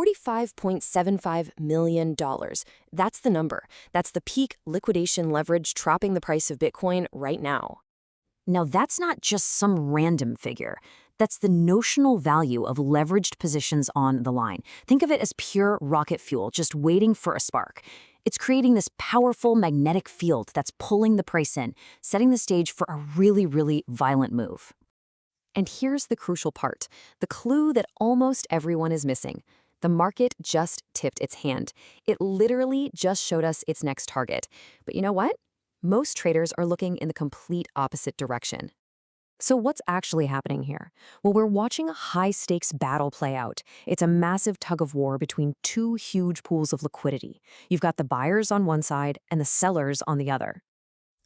$45.75 million. That's the number. That's the peak liquidation leverage trapping the price of Bitcoin right now. Now, that's not just some random figure. That's the notional value of leveraged positions on the line. Think of it as pure rocket fuel, just waiting for a spark. It's creating this powerful magnetic field that's pulling the price in, setting the stage for a really, really violent move. And here's the crucial part, the clue that almost everyone is missing. The market just tipped its hand. It literally just showed us its next target. But you know what? Most traders are looking in the complete opposite direction. So what's actually happening here? Well, we're watching a high-stakes battle play out. It's a massive tug-of-war between two huge pools of liquidity. You've got the buyers on one side and the sellers on the other.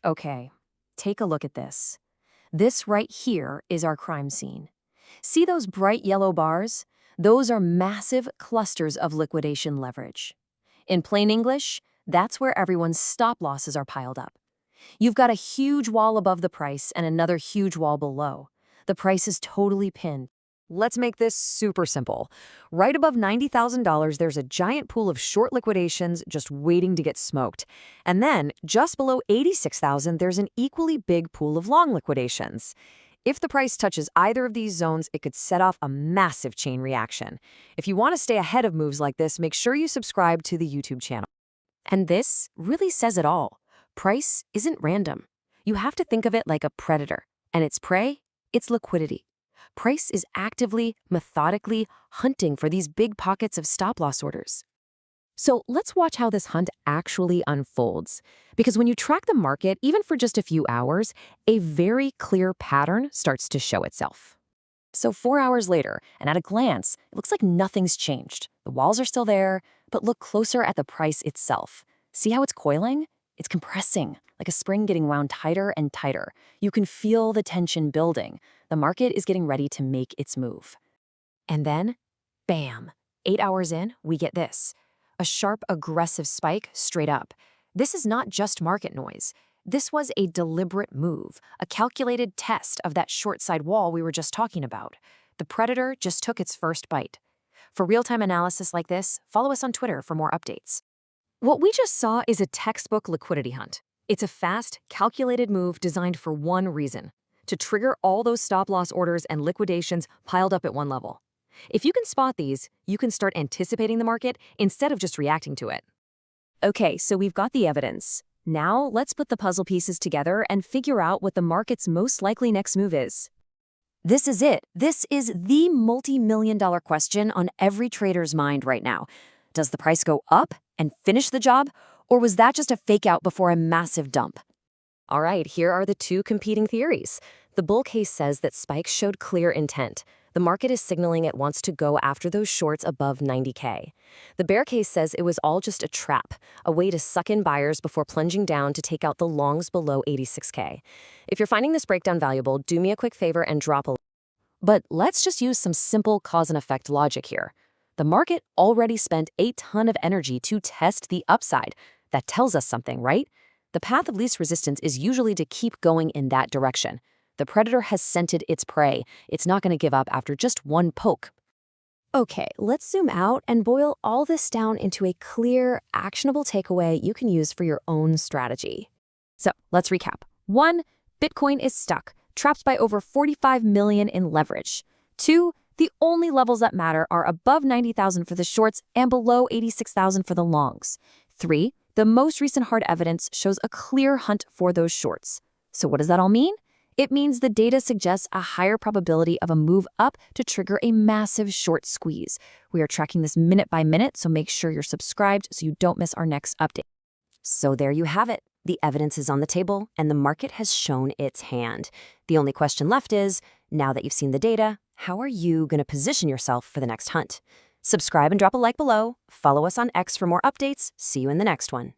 Okay, take a look at this. This right here is our crime scene. See those bright yellow bars? Those are massive clusters of liquidation leverage. In plain English, that's where everyone's stop losses are piled up. You've got a huge wall above the price and another huge wall below. The price is totally pinned. Let's make this super simple. Right above $90,000, there's a giant pool of short liquidations just waiting to get smoked. And then, just below $86,000, there's an equally big pool of long liquidations. If the price touches either of these zones, it could set off a massive chain reaction. If you want to stay ahead of moves like this, make sure you subscribe to the YouTube channel. And this really says it all. Price isn't random. You have to think of it like a predator, and its prey, it's liquidity. Price is actively, methodically hunting for these big pockets of stop-loss orders. So let's watch how this hunt actually unfolds. Because when you track the market, even for just a few hours, a very clear pattern starts to show itself. So 4 hours later, and at a glance, it looks like nothing's changed. The walls are still there, but look closer at the price itself. See how it's coiling? It's compressing, like a spring getting wound tighter and tighter. You can feel the tension building. The market is getting ready to make its move. And then, bam, 8 hours in, we get this. A sharp, aggressive spike straight up. This is not just market noise. This was a deliberate move, a calculated test of that short side wall we were just talking about. The predator just took its first bite. For real-time analysis like this, follow us on Twitter for more updates. What we just saw is a textbook liquidity hunt. It's a fast, calculated move designed for one reason: to trigger all those stop-loss orders and liquidations piled up at one level. If you can spot these, you can start anticipating the market instead of just reacting to it. Okay, so we've got the evidence. Now, let's put the puzzle pieces together and figure out what the market's most likely next move is. This is it. This is the multi-million-dollar question on every trader's mind right now. Does the price go up and finish the job, or was that just a fake out before a massive dump? All right, here are the two competing theories. The bull case says that spikes showed clear intent. The market is signaling it wants to go after those shorts above 90K. The bear case says it was all just a trap, a way to suck in buyers before plunging down to take out the longs below 86K. If you're finding this breakdown valuable, do me a quick favor and drop a like. But let's just use some simple cause and effect logic here. The market already spent a ton of energy to test the upside. That tells us something, right? The path of least resistance is usually to keep going in that direction. The predator has scented its prey. It's not going to give up after just one poke. Okay, let's zoom out and boil all this down into a clear, actionable takeaway you can use for your own strategy. So let's recap. 1. Bitcoin is stuck, trapped by over 45 million in leverage. 2. The only levels that matter are above 90,000 for the shorts and below 86,000 for the longs. 3. The most recent hard evidence shows a clear hunt for those shorts. So what does that all mean? It means the data suggests a higher probability of a move up to trigger a massive short squeeze. We are tracking this minute by minute, so make sure you're subscribed so you don't miss our next update. So there you have it. The evidence is on the table, and the market has shown its hand. The only question left is, now that you've seen the data, how are you going to position yourself for the next hunt? Subscribe and drop a like below. Follow us on X for more updates. See you in the next one.